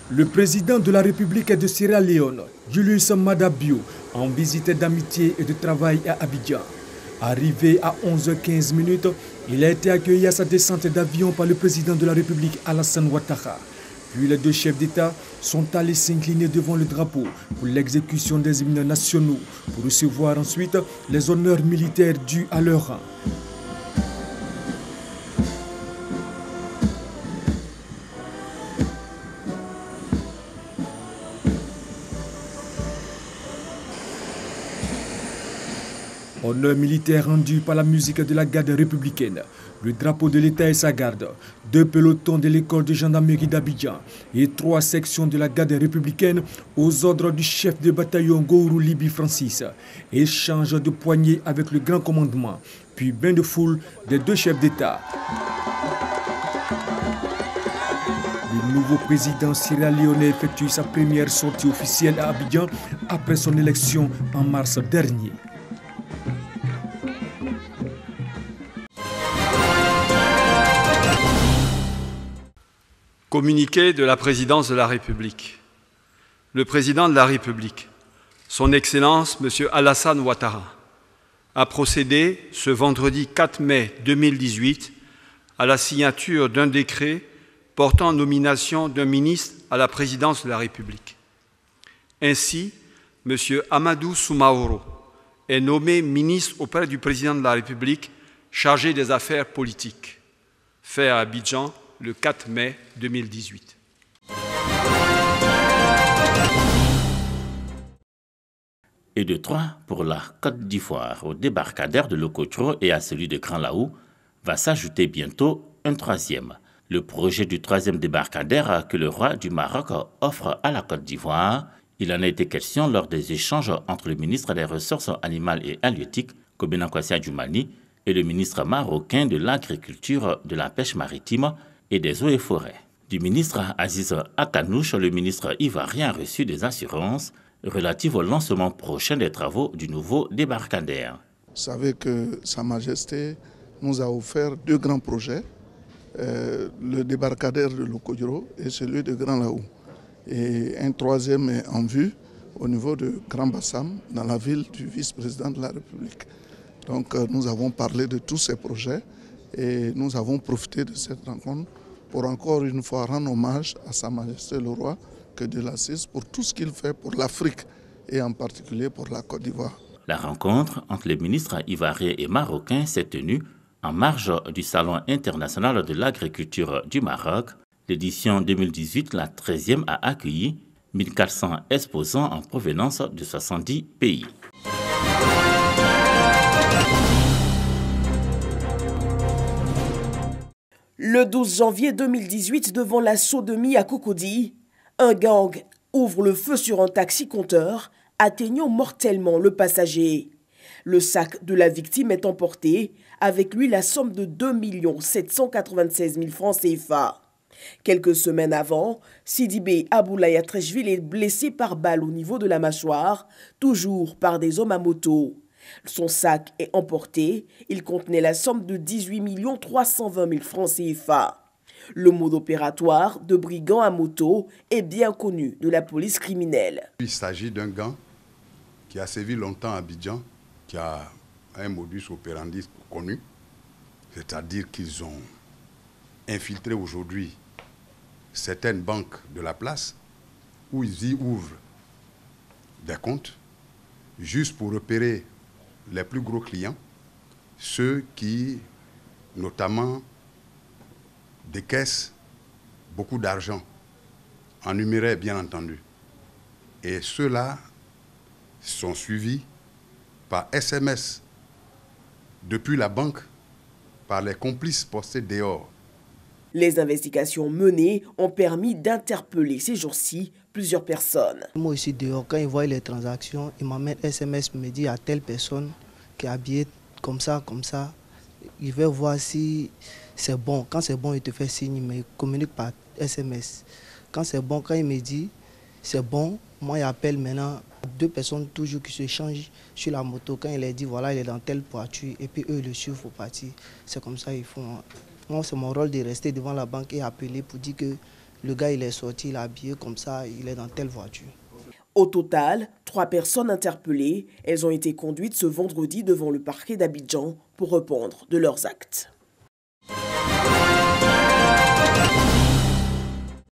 Le président de la République de Sierra Leone, Julius Maada Bio, en visite d'amitié et de travail à Abidjan. Arrivé à 11h15, il a été accueilli à sa descente d'avion par le président de la République, Alassane Ouattara. Puis les deux chefs d'État sont allés s'incliner devant le drapeau pour l'exécution des hymnes nationaux, pour recevoir ensuite les honneurs militaires dus à leur rang. Honneur militaire rendu par la musique de la garde républicaine, le drapeau de l'État et sa garde, 2 pelotons de l'école de gendarmerie d'Abidjan et 3 sections de la garde républicaine aux ordres du chef de bataillon Gourou Libi Francis. Échange de poignées avec le grand commandement, puis bain de foule des 2 chefs d'État. Le nouveau président sierra-léonais effectue sa première sortie officielle à Abidjan après son élection en mars dernier. Communiqué de la présidence de la République. Le président de la République, son Excellence M. Alassane Ouattara, a procédé ce vendredi 4 mai 2018 à la signature d'un décret portant nomination d'un ministre à la présidence de la République. Ainsi, M. Amadou Soumaoro est nommé ministre auprès du président de la République chargé des affaires politiques, fait à Abidjan le 4 mai 2018. Et de 3 pour la Côte d'Ivoire. Au débarcadère de Locotro et à celui de Grand Laou va s'ajouter bientôt un 3e. Le projet du 3e débarcadère que le roi du Maroc offre à la Côte d'Ivoire. Il en a été question lors des échanges entre le ministre des Ressources animales et halieutiques, Kobena Kwasi Djoumani, et le ministre marocain de l'Agriculture, de la Pêche maritime et des eaux et forêts. Du ministre Aziz Akanouche, le ministre ivoirien a reçu des assurances relatives au lancement prochain des travaux du nouveau débarcadère. Vous savez que Sa Majesté nous a offert 2 grands projets, le débarcadère de Locodro et celui de Grand Laou. Et un 3e est en vue au niveau de Grand Bassam, dans la ville du vice-président de la République. Donc nous avons parlé de tous ces projets et nous avons profité de cette rencontre pour encore une fois rendre hommage à Sa Majesté le Roi que de l'Assise pour tout ce qu'il fait pour l'Afrique et en particulier pour la Côte d'Ivoire. La rencontre entre les ministres ivoiriens et marocains s'est tenue en marge du Salon international de l'agriculture du Maroc. L'édition 2018, la 13e, a accueilli 1400 exposants en provenance de 70 pays. Le 12 janvier 2018, devant la sodomie à Cocody, un gang ouvre le feu sur un taxi-compteur, atteignant mortellement le passager. Le sac de la victime est emporté, avec lui la somme de 2 796 000 francs CFA. Quelques semaines avant, Sidibé Aboulaya Trècheville est blessé par balle au niveau de la mâchoire, toujours par des hommes à moto. Son sac est emporté, il contenait la somme de 18 320 000 francs CFA. Le mode opératoire de brigands à moto est bien connu de la police criminelle. Il s'agit d'un gang qui a sévi longtemps à Abidjan, qui a un modus operandi connu, c'est-à-dire qu'ils ont infiltré aujourd'hui certaines banques de la place où ils y ouvrent des comptes juste pour repérer les plus gros clients, ceux qui, notamment, décaissent beaucoup d'argent, en numéraire bien entendu. Et ceux-là sont suivis par SMS depuis la banque, par les complices postés dehors. Les investigations menées ont permis d'interpeller ces jours-ci plusieurs personnes. Moi aussi dehors, quand il voit les transactions, il m'amène SMS, me dit à telle personne qui est habillée comme ça. Il veut voir si c'est bon. Quand c'est bon, il te fait signe, mais il communique par SMS. Quand c'est bon, quand il me dit c'est bon, moi il appelle maintenant 2 personnes toujours qui se changent sur la moto. Quand il leur dit voilà, il est dans telle voiture, et puis eux le suivent pour partir. C'est comme ça qu'ils font. Moi, c'est mon rôle de rester devant la banque et appeler pour dire que le gars il est sorti, il est habillé comme ça, il est dans telle voiture. Au total, 3 personnes interpellées. Elles ont été conduites ce vendredi devant le parquet d'Abidjan pour répondre de leurs actes.